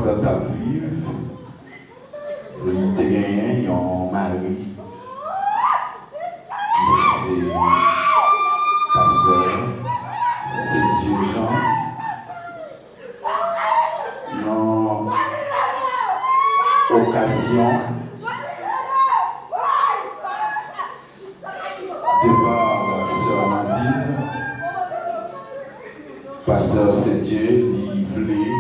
pendant ta vie, il te gagne un mari qui est pasteur, c'est Dieu Jean. Une occasion de par Sœur Amandine, pasteur c'est Dieu, il voulait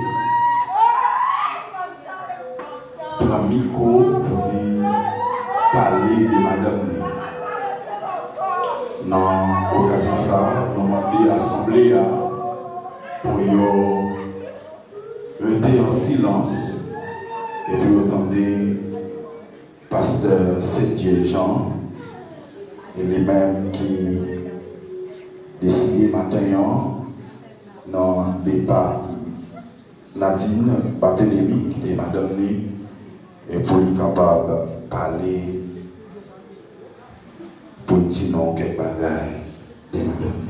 prendre micro pour parler de madame. Dans l'occasion ça, nous avons l'assemblée pour rester en silence et de entendre pasteur Saint-Dieu Jean et les mêmes qui décident maintenant dans le départ Nadine Barthélémy qui était madame Lee et pour lui capable de parler pour dire non quelques bagailles de madame Lee.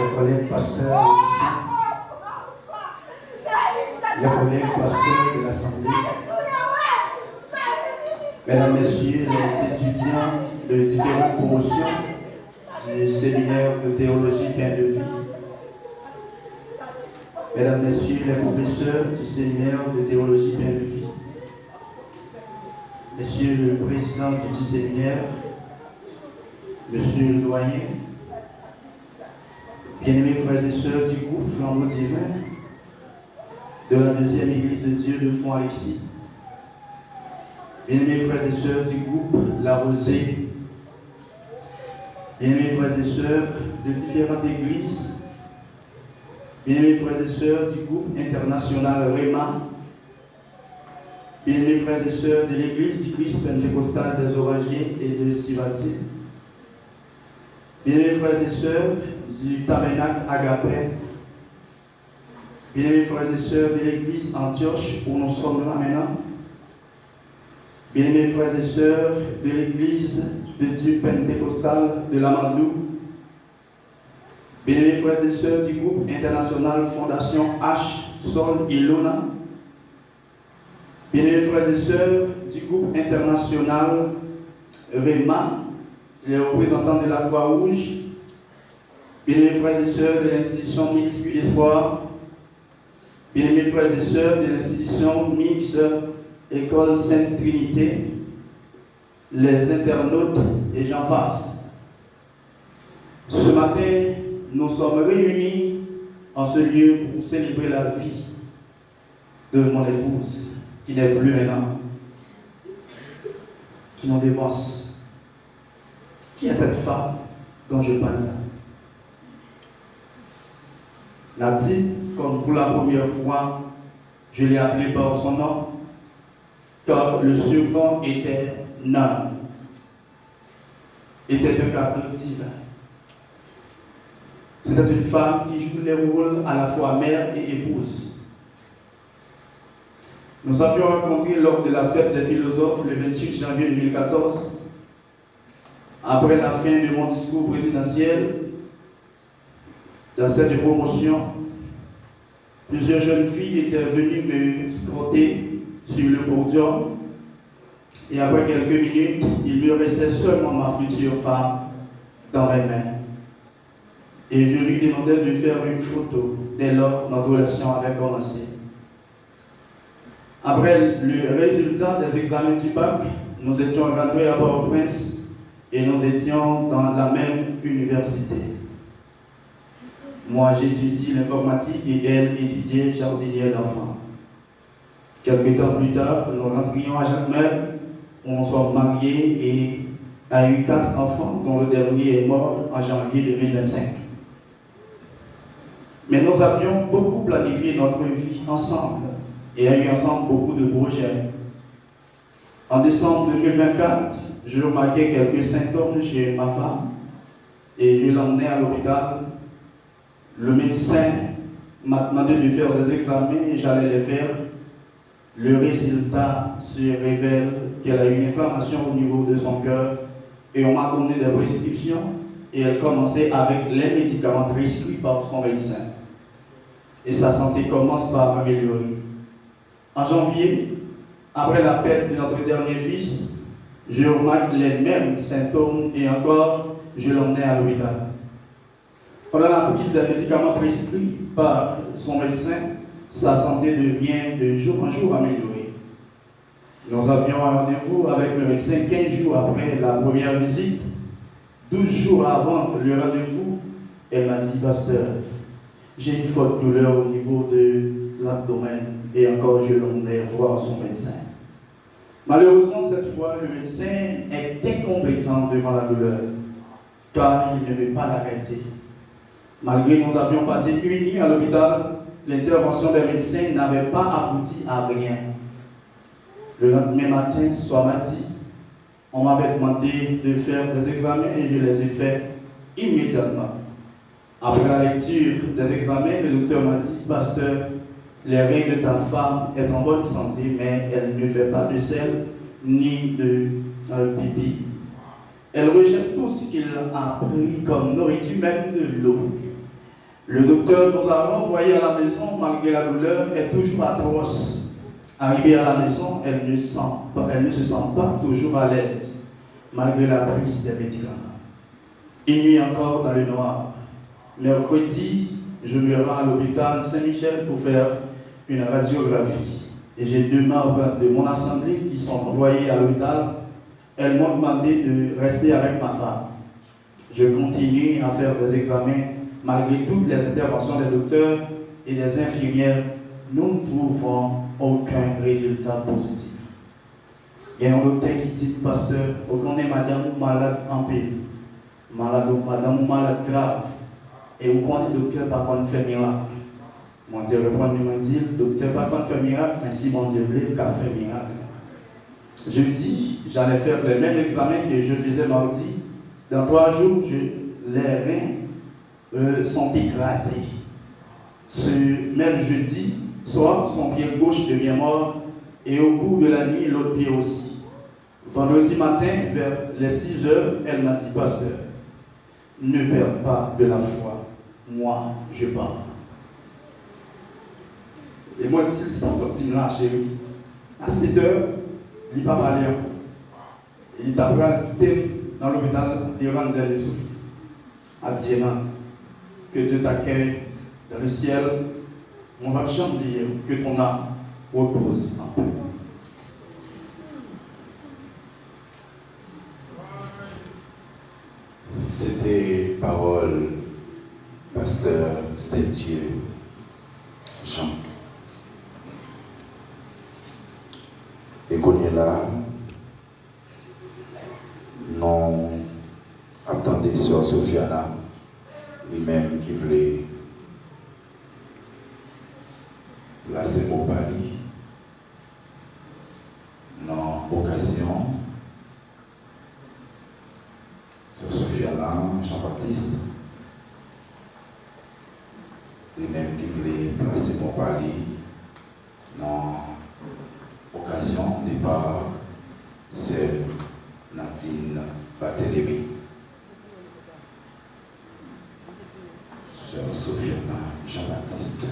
Les collègues pasteurs ici, les collègues pasteurs de l'Assemblée, mesdames, messieurs, les étudiants de différentes promotions du séminaire de théologie Pain de vie, mesdames, messieurs, les professeurs du séminaire de théologie Pain de vie, monsieur le président du séminaire, monsieur le doyen, bien-aimés frères et sœurs du groupe Flambeau Divin de la deuxième église de Dieu de Font-Alexis, bien-aimés frères et sœurs du groupe La Rosée, bien-aimés frères et sœurs de différentes églises, bien-aimés frères et sœurs du groupe international Réma, bien-aimés frères et sœurs de l'église du Christ pentecostal des Oragiers et de Sivati, bien-aimés frères et sœurs du tabernacle Agapé, bien-aimés frères et sœurs de l'église Antioche où nous sommes là maintenant, bien-aimés frères et sœurs de l'église de Dieu pentecostal de l'Amadou, bien-aimés frères et sœurs du groupe international Fondation H, Sol et Lona, bien-aimés frères et sœurs du groupe international REMA, les représentants de la Croix-Rouge, bien-aimés frères et sœurs de l'institution mixte d'espoir, bien-aimés frères et sœurs de l'institution mixte École Sainte-Trinité, les internautes et j'en passe. Ce matin, nous sommes réunis en ce lieu pour célébrer la vie de mon épouse, qui n'est plus maintenant, qui nous dévance. Qui est cette femme dont je parle là? Nadine, comme pour la première fois, je l'ai appelée par son nom, car le surnom était Nan, était un cadeau divin. C'était une femme qui joue les rôles à la fois mère et épouse. Nous avions rencontré lors de la fête des philosophes le 28 janvier 2014. Après la fin de mon discours présidentiel, dans cette promotion, plusieurs jeunes filles étaient venues me scruter sur le podium et après quelques minutes, il me restait seulement ma future femme dans mes mains. Et je lui demandais de faire une photo dès lors notre relation avait commencé. Après le résultat des examens du bac, nous étions rentrés à Port-au-Prince et nous étions dans la même université. Moi, j'étudie l'informatique et elle étudiait jardinière d'enfants. Quelques temps plus tard, nous rentrions à Jacmel, où nous sommes mariés et a eu 4 enfants, dont le dernier est mort en janvier 2025. Mais nous avions beaucoup planifié notre vie ensemble et a eu ensemble beaucoup de projets. En décembre 2024, je remarquais quelques symptômes chez ma femme et je l'emmenais à l'hôpital. Le médecin m'a demandé de faire des examens et j'allais les faire. Le résultat se révèle qu'elle a une inflammation au niveau de son cœur et on m'a donné des prescriptions et elle commençait avec les médicaments prescrits par son médecin. Et sa santé commence par améliorer. En janvier, après la perte de notre dernier fils, je remarque les mêmes symptômes et encore, je l'emmenais à l'hôpital. Pendant la prise des médicaments prescrits par son médecin, sa santé devient de jour en jour améliorée. Nous avions un rendez-vous avec le médecin 15 jours après la première visite. 12 jours avant le rendez-vous, elle m'a dit, pasteur, j'ai une forte douleur au niveau de l'abdomen et encore je l'emmenais voir son médecin. Malheureusement, cette fois, le médecin est incompétent devant la douleur, car il ne veut pas l'arrêter. Malgré que nous avions passé une nuit à l'hôpital, l'intervention des médecins n'avait pas abouti à rien. Le lendemain matin, soit mardi, on m'avait demandé de faire des examens et je les ai faits immédiatement. Après la lecture des examens, le docteur m'a dit, pasteur, les reins de ta femme est en bonne santé, mais elle ne fait pas de sel ni de pipi. Elle rejette tout ce qu'il a pris comme nourriture, même de l'eau. Le docteur nous a renvoyés à la maison, malgré la douleur, est toujours atroce. Arrivée à la maison, elle ne se sent pas toujours à l'aise, malgré la prise des médicaments. Une nuit encore dans le noir. Mercredi, je me rends à l'hôpital Saint-Michel pour faire une radiographie. Et j'ai 2 membres de mon assemblée qui sont envoyés à l'hôpital. Elles m'ont demandé de rester avec ma femme. Je continue à faire des examens malgré toutes les interventions des docteurs et des infirmières. Nous ne trouvons aucun résultat positif. Il y a un docteur qui dit, pasteur, on est madame ou malade en paix, malade ou madame ou malade grave, et vous connaissez le docteur par contre fait miracle. Mon Dieu répond, il m'a dit, le docteur par contre fait miracle, mais si mon Dieu voulait, qu'a fait miracle. Je dis, j'allais faire le même examen que je faisais mardi. Dans 3 jours, les reins sont écrasés. Ce même jeudi, soir, son pied gauche devient mort et au cours de la nuit, l'autre pied aussi. Vendredi matin, vers les 6 heures, elle m'a dit, pasteur, ne perds pas de la foi. Moi, je pars. Et moi, il sent quand il l'a chéri. À 7 heures, il n'a pas parlé. Il t'a pris dans l'hôpital, il rentre dans les souffles. À Dieu, que Dieu t'accueille dans le ciel. On va jamais dire que ton âme repose en paix. C'était parole, pasteur Saint-Dieu Jean. Et qu'on est là, non attendez sur Sofiana, lui-même qui voulait placer mon pari dans l'occasion sur Sofiana, Jean-Baptiste, lui-même qui voulait placer mon pari dans l'occasion départ c'est Nadine Barthélémy. Sœur Sofiana Jean-Baptiste.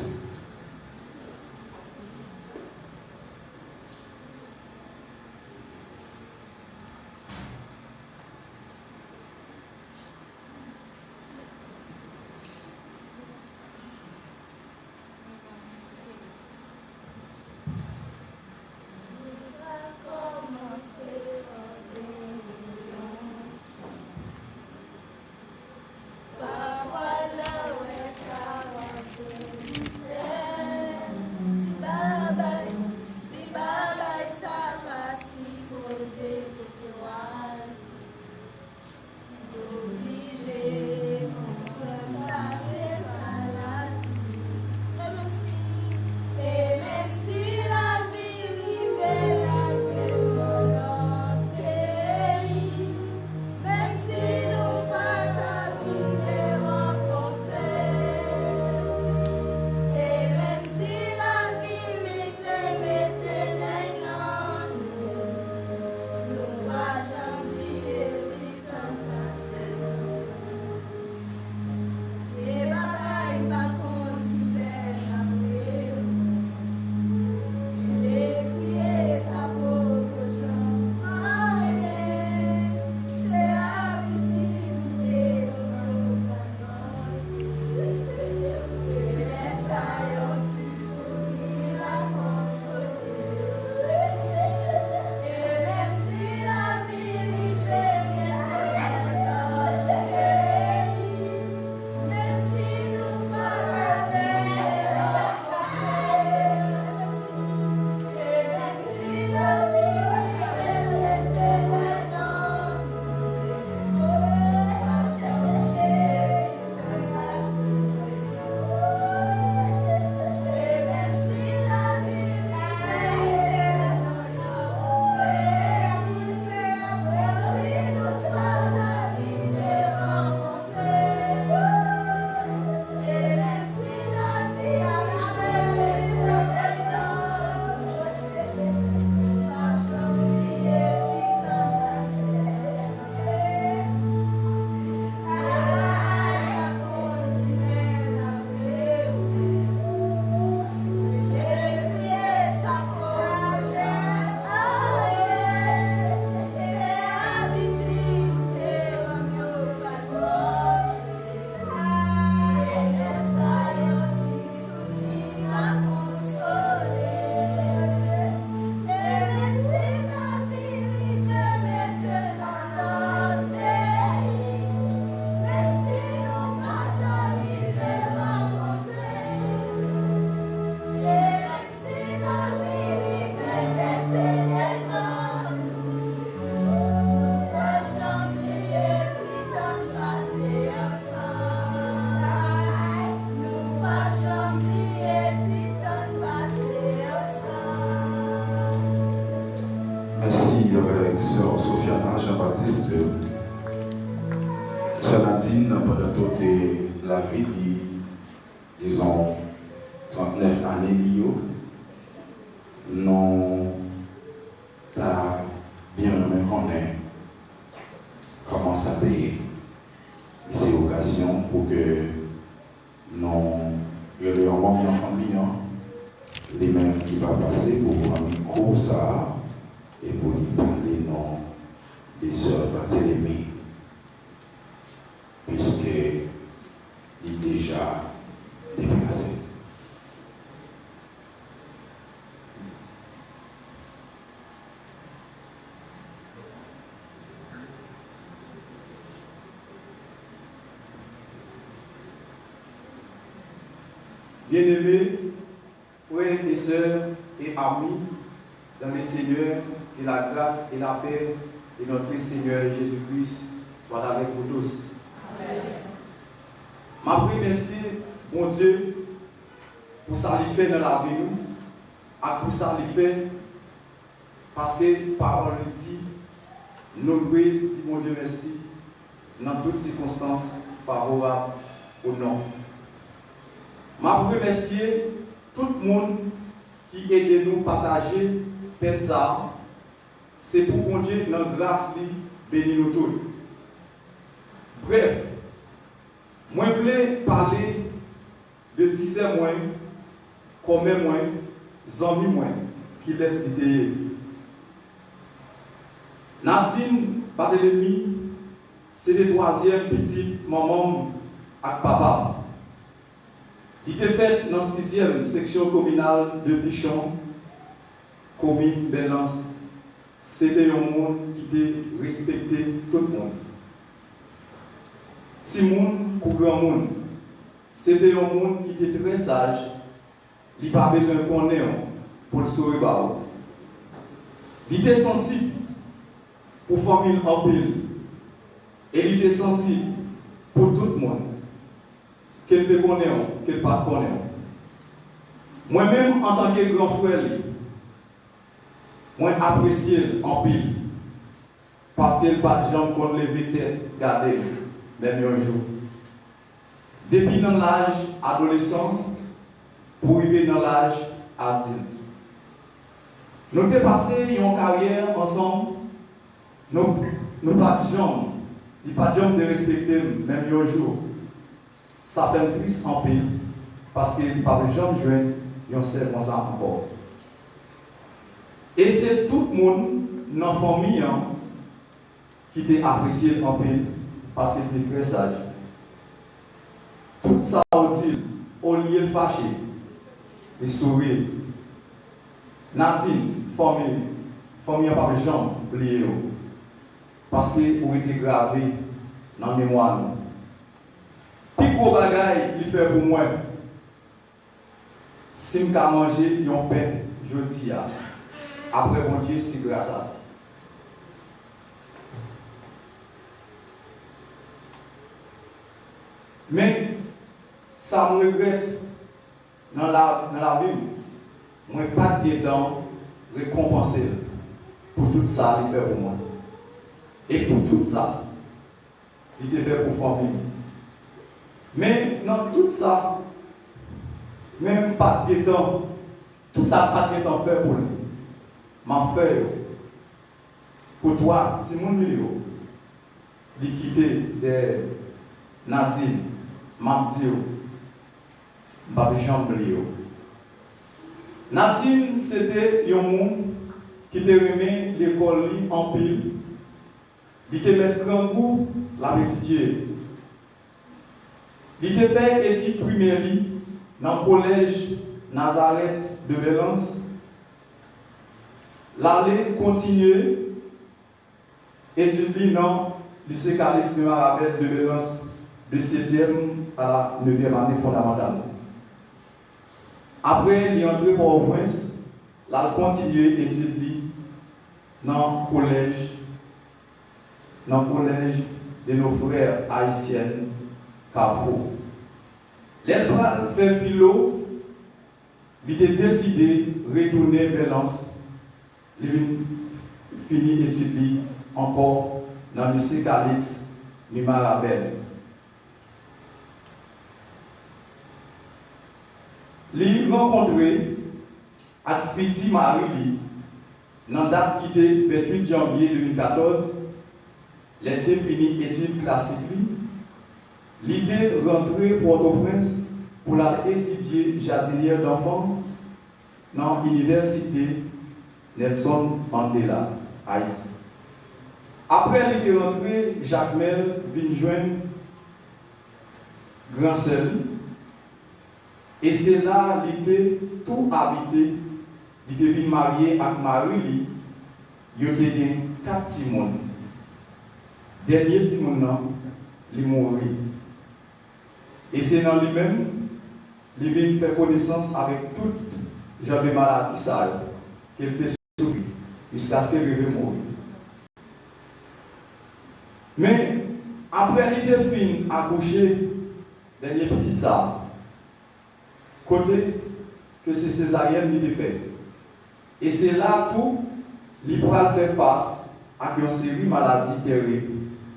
Merci avec Sœur Sofiana Jean-Baptiste. Sœur Nadine, pendant toute la vie, disons, 39 années, non, t'as bien nommé qu'on est comment ça payer. C'est l'occasion pour que nous ayons un membre de famille, les mêmes qui va passer pour un micro, ça, et pour lui parler non des sœurs Barthélemy, puisque il est déjà déplacé. Bien-aimés, frères et sœurs et amis, dans le Seigneur, et la grâce et la paix de notre Seigneur Jésus-Christ soient avec vous tous. Amen. Ma prie merci, mon Dieu, pour ça qu'il fait dans la vie, et pour ça qu'il fait, parce que parole dit, nous pouvons dire, mon Dieu, merci, dans toutes circonstances favorables au nom. Ma remercier tout le monde qui aide nous partager ça. C'est pour qu'on Dieu dans grâce bénir nous tous. Bref, moi je voulais parler de tisser moi, comme moi, amis moi, qui laisse l'idée. Nadine Barthélemy, c'est le troisième petit maman avec papa. Il était fait dans la 6e section communale de Bichon, commune Belance. C'était un monde qui était respecté tout le monde. Petit monde pour grand monde. C'était un monde qui était très sage. Il n'a pas besoin de connaître pour le sauver. Il était sensible pour la famille en pile. Et il était sensible pour tout le monde. Qu'elle te connaît, qu'elle ne pas connaît. Moi-même, en tant que grand frère, moi apprécie en pile. Parce qu'elle n'a pas de gens qu'on lève tête, garder, même un jour. Depuis dans l'âge adolescent, pour arriver dans l'âge adulte. Nous avons passé une carrière ensemble, nous n'avons pas de gens, il n'y a pas de gens de respecter, même un jour. Ça fait triste en pile, parce qu'il n'y a pas de gens de jeunes, ils ont servi comme ça encore. Et c'est tout le monde dans la famille qui était apprécié en pile, parce qu'il était très sage. Tout ça au lieu de fâcher, et sourire. Nadine, famille n'a pas de gens oublier, parce qu'il a été gravé dans la mémoire. Puis gros bagaille il fait pour moi. Si je manger un pain jeudi après mon Dieu, c'est grâce à lui. Mais ça me regrette dans la vie. Moi, pas de temps récompenser pour tout ça qu'il fait pour moi. Et pour tout ça, il était fait pour la famille. Mais dans tout ça, même pas de temps, tout ça pas de temps fait pour lui. Ma frère, pour toi, si mon milieu, de quitter des Nadine, m'a dit, pas de chambre. Nadine, c'était un monde qui te remet l'école en pile, il te met grand goût la petite. Il a fait études primaires dans le collège Nazareth de Valence. L'aller continuer études dans le lycée Calix de Marabel de Valence de 7e à la 9e année fondamentale. Après, il est entré pour Port-au-Prince. Il a continué études dans le collège de nos frères haïtiens. Carrefour. L'étoile fait philo, il a décidé de retourner vers Valence. Il fini étudier encore dans le lycée Calix, Marabel. Il rencontré avec Fiti Marie dans la date qui était 28 janvier 2014. Il a fini études classiques. Il est rentré Port-au-Prince pour étudier jardinière d'enfants dans l'université Nelson Mandela, Haïti. Après, il est rentré, Jacques Mel vient joindre grand seul. Et c'est là qu'il était tout habité. Il était marié avec Marie. Il était 4 petits monde. Dernier petit monde, il est mort. Et c'est dans lui-même, il fait connaissance avec toutes les gens de maladie qu'il était souffert jusqu'à ce qu'il arrive à mourir. Mais après, il est fini accoucher dernier petit ça. Côté que c'est césarienne qui est fait. Et c'est là tout, il pourra faire face à une série de maladies terribles.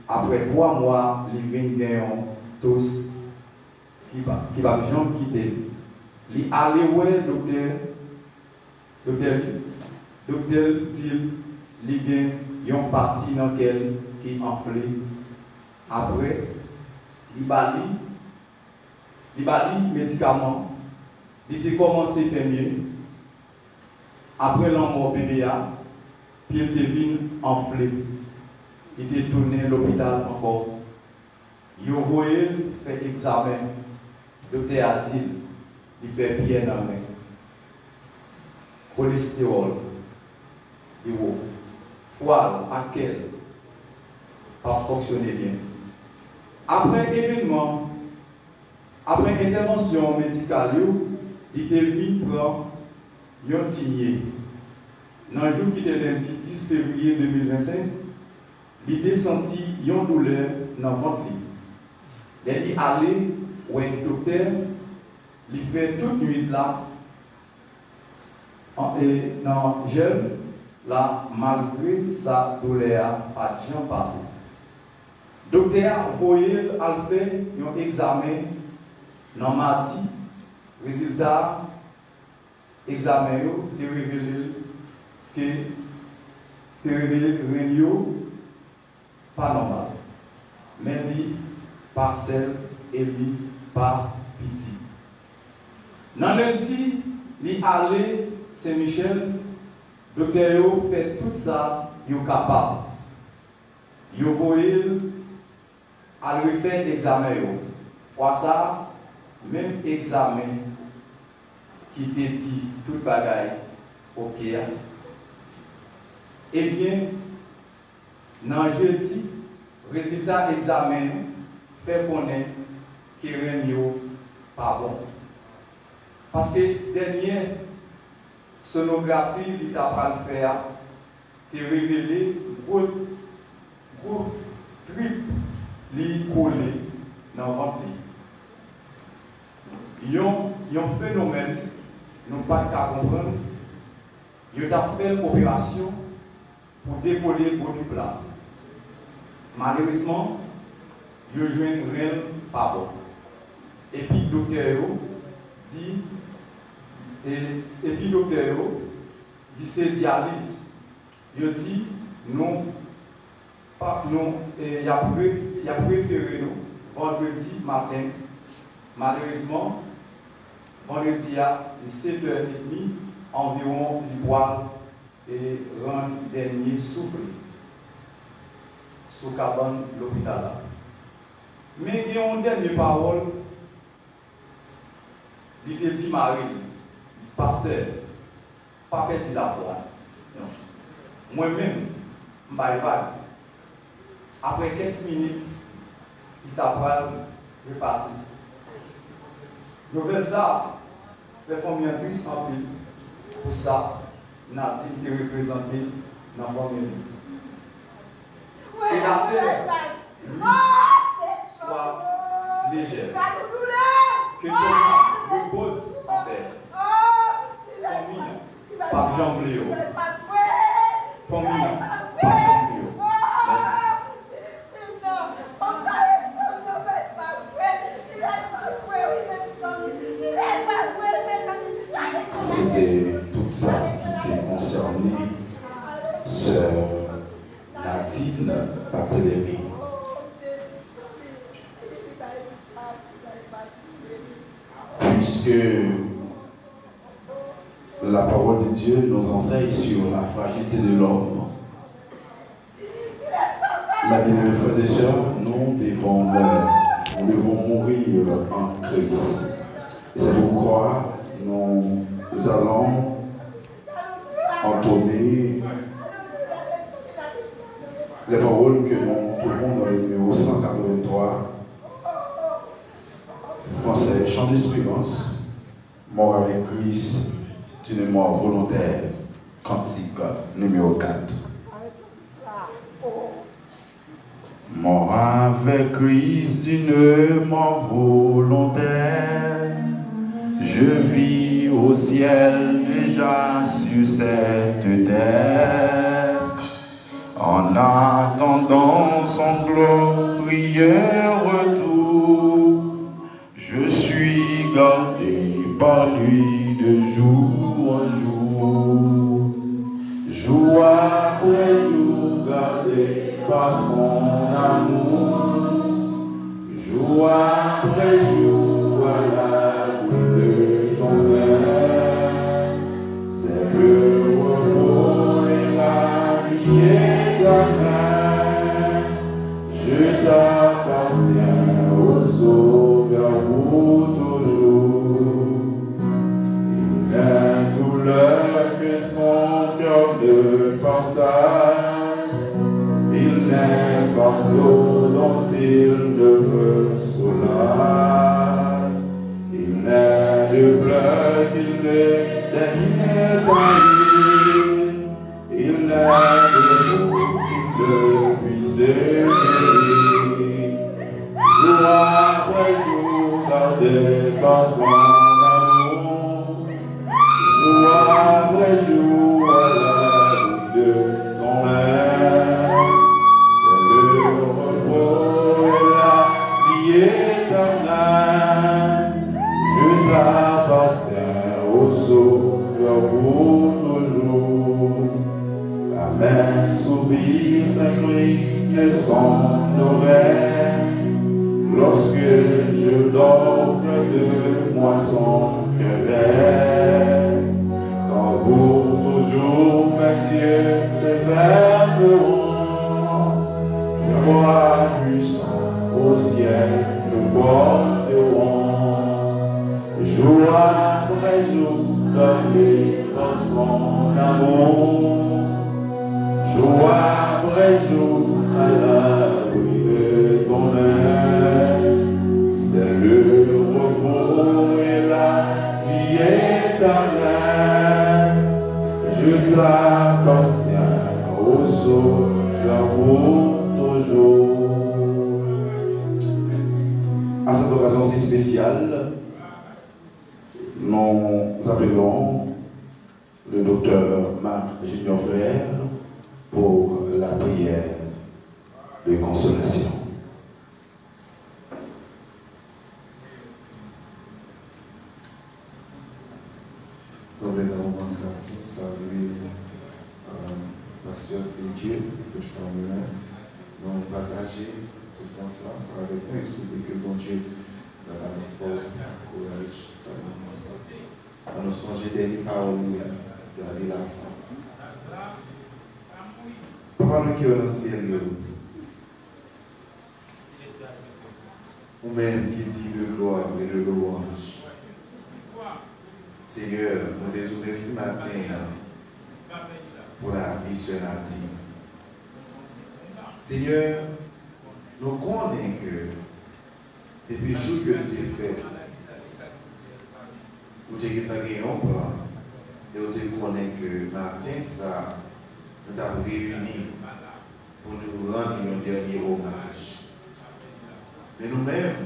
Après 3 mois, il vient tous qui va jamais quitter. Il allait voir docteur dit il y a une partie dans laquelle qui est enflée. Après, il bali médicaments. Il a commencé à faire mieux. Après l'envoi PBA, puis il est venu enflé. Il est tourné à l'hôpital encore. Il a envoyé faire examen. Le docteur a dit, il fait bien dans la main. Cholestérol, il haut. Foie, à quel pas fonctionner bien. Après événement, après intervention médicale, il est venu prendre un signé. Dans le jour qui était lundi 10 février 2025, il a senti une douleur dans le ventre. Il a dit aller où un docteur, il fait toute nuit là, et dans le gel, là, malgré sa douleur, pas de gens passé. Le docteur a fait un examen dans mardi. Résultat, examen, il a révélé que réunion pas normal. Mais lui, pas seul et lui, pas petit. Dans lundi, il est allé Saint-Michel, le docteur fait tout ça, il est capable. Il voyait à lui faire l'examen. Pour ça, même examen qui te dit tout bagaille, ok. Eh bien, dans jeudi, résultat examen fait connaître qu'il n'est pas bon. Parce que dernière sonographie, il t'a pas le faire, qui révélé gros trip li collé dans le ventre. Il y a un phénomène, nous ne pouvons pas comprendre. Il a fait l'opération pour décoller le du plat. Malheureusement, il a joué une réelle pas bon. Et puis le docteur dit, c'est dialyse. Il dit, non, il a préféré nous vendredi matin. Malheureusement, vendredi à 7h30, environ, il boit et rend dernier souffle sous cabane l'hôpital. Mais il y a une dernière parole, il dit Marie, pasteur, pas petit d'abord. Moi-même, je vais après quelques minutes, il t'apprend de passer. Je vais ça, faire combien triste en plus. Pour ça, Nadine qui est représentée dans la famille. Et l'affaire, lui, soit légère. Que ton âme repose en paix. Famille, pas jambe Léo. Famille, Christine Barthélemy. Puisque la parole de Dieu nous enseigne sur la fragilité de l'homme, mes bien-aimés frères et sœurs, nous devons mourir en Christ. C'est pourquoi nous allons entonner les paroles que nous trouvons dans le numéro 183, français, chant d'espérance, mort avec Christ, d'une mort volontaire, cantique numéro 4. Mort avec Christ d'une mort volontaire, je vis au ciel déjà sur cette terre, en attendant son glorieux retour. Je suis gardé par lui de jour en jour, jour après jour gardé par son amour, jour après jour à l'abri de ton air. C'est le repos et la vie éternelle. Je t'appartiens au Sauveur pour toujours. Il n'est douleur que son cœur ne partage. Il n'est fardeau dont il ne me soulage. Il n'est de pleurs qu'il ne daigne tailler. Il n'est de mots qu'il ne puisse guérir. Jour après jour, gardé par son amour. Jour après jour, à l'abri de ton air. Je t'appartiens au Sauveur pour toujours. La main soupire s'incline son oreille. Lorsque je dors près de moi son réveil. Quand pour toujours mes yeux se fermeront. C'est moi puissant au ciel nous porterons. Jour après jour, gardé par son amour. Jour après jour, à l'abri de ton aile. C'est le repos et la vie éternelle. Je t'appartiens au Sauveur pour toujours. À cette occasion si spéciale, nous appelons le docteur Marc Junior Frère pour la prière de consolation. Nous voulons commencer à tous saluer Pasteur Cédric, toute famille. Nous partager ce souffrance-là, ça avec nous et souhaiter que bon Dieu dans la force, la courage, à nous songer des paroles, d'aller la fin. Papa, nous qui sommes dans le ciel, nous-mêmes qui dit de gloire et de louange. Seigneur, nous les remercions ce matin pour la vie sur la vie. Seigneur, nous connaissons que depuis le jour que tu t'es fait, vous avez gagné un plan et vous connaissez que matin, ça, nous avons réunis pour nous rendre un dernier hommage. Mais nous-mêmes,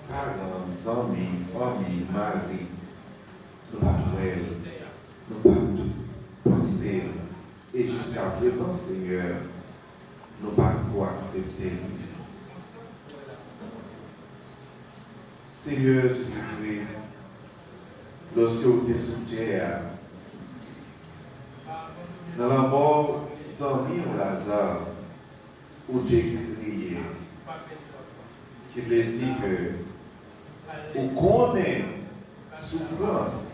parents, amis, famille, mari, nous pas nous pas penser. Et jusqu'à présent, Seigneur, nous pas quoi accepter. Seigneur Jésus-Christ, lorsque vous êtes sous terre, dans la mort, sans ou Lazare, ou t'es crié, qui veut dire que, ou connaît souffrance,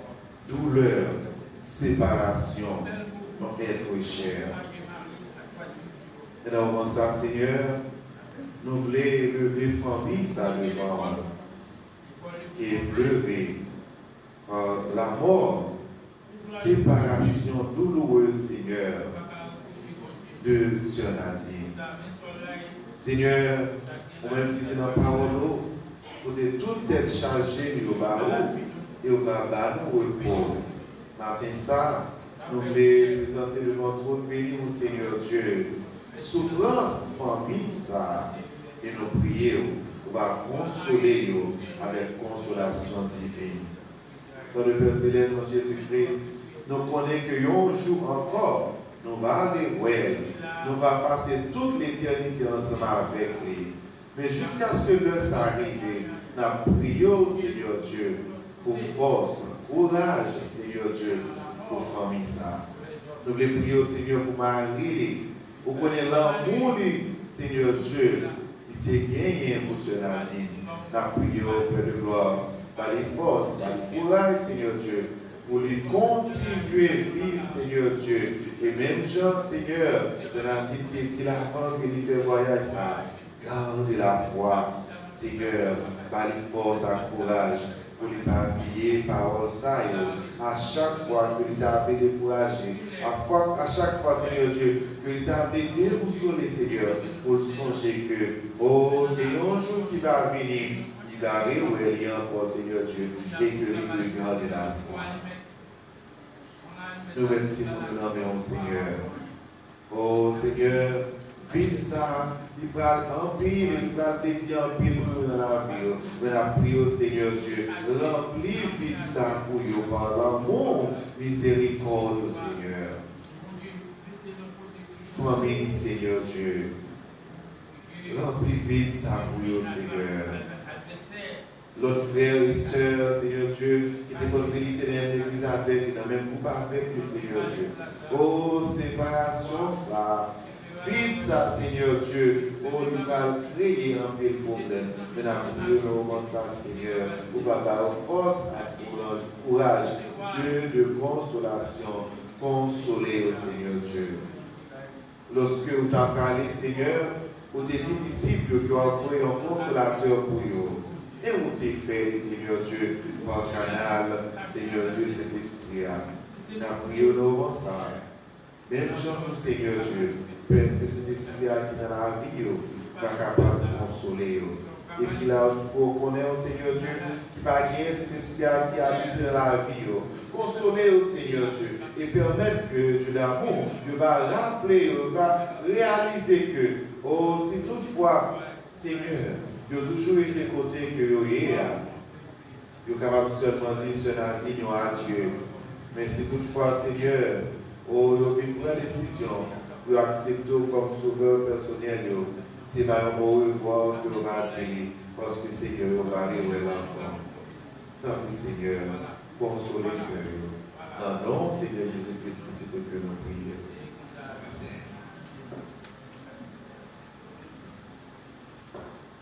douleur, séparation, donc être cher. Et dans ça, Seigneur, nous voulons lever famille ça devant et pleurer la mort, séparation douloureuse, Seigneur, de Sœur Nadine. Seigneur, on même dit dans la parole, pour toute tête chargée au barreau et au rabat, nous repos. Matin, ça, nous voulons présenter devant toi, béni au Seigneur Dieu. Souffrance, famille, ça, et nous prions, on va consoler avec consolation divine. Dans le Père Céleste en Jésus-Christ, nous connaissons que un jour encore, nous allons aller où nous allons passer toute l'éternité ensemble avec lui. Mais jusqu'à ce que l'heure s'arrive, nous prions, Seigneur Dieu, pour force, courage, Seigneur Dieu, pour famille ça. Nous voulons prier au Seigneur pour Marie, pour connaître l'amour, Seigneur Dieu, qui t'a gagné pour Sœur Nadine. Nous prions, Père de gloire, par les forces, par le courage, Seigneur Dieu, pour lui continuer à vivre, Seigneur Dieu. Et même Jean, Seigneur, Sœur Nadine qui est-il avant que lui fait voyage ça, garde la foi, Seigneur, par les forces, par le courage, pour lui habiller parole ça, à chaque fois que lui t'a appelé découragé, à chaque fois, Seigneur Dieu, que lui t'a appelé déboussolé, Seigneur, pour songer que, oh, il y a un jour qui va venir, il va réouer encore, Seigneur Dieu, et que lui peut garder la foi. Nous remercions pour nous nommer, Seigneur. Oh, Seigneur, vite ça, il va en pile, il va pétir en pile pour nous dans la vie. Mais la prière au Seigneur Dieu, remplis vite ça pour nous par l'amour, miséricorde, Seigneur. Famille, Seigneur Dieu, remplis vite ça pour nous, Seigneur. L'autre frère et sœur, Seigneur Dieu, qui étaient pour militer dans l'église avec, dans même groupe avec le Seigneur Dieu. Oh, séparation, ça. Vite ça, Seigneur Dieu. Oh, nous allons créer un peu de problème. Mais nous prions ça, Seigneur. Pour avoir force, courage, Dieu de consolation. Consoler au Seigneur Dieu. Lorsque vous t'avez parlé, Seigneur, aux tes disciples qui ont envoyé un consolateur pour eux. Et où t'es fait, Seigneur Dieu, par canal, Seigneur Dieu, cet esprit. Nous prions ça. Même Jean, Seigneur Dieu, peut-être que cet esprit qui est dans la vie, va capable de consoler. Et si là, on connaît au Seigneur Dieu, qui va gagner cet esprit qui habite dans la vie, consoler au Seigneur Dieu et permettre que Dieu d'amour va rappeler, va réaliser que, oh, si toutefois, Seigneur, il a toujours été côté que il est capable seulement de dire Sœur Nadine à Dieu. Mais si toutefois, Seigneur, oh, il a pris une décision pour accepter comme sauveur personnel, c'est un beau revoir que l'on va dire, parce que Seigneur, on va arriver encore. Tant pis, Seigneur, consoler le cœur. Dans le nom, Seigneur Jésus-Christ, que nous prions.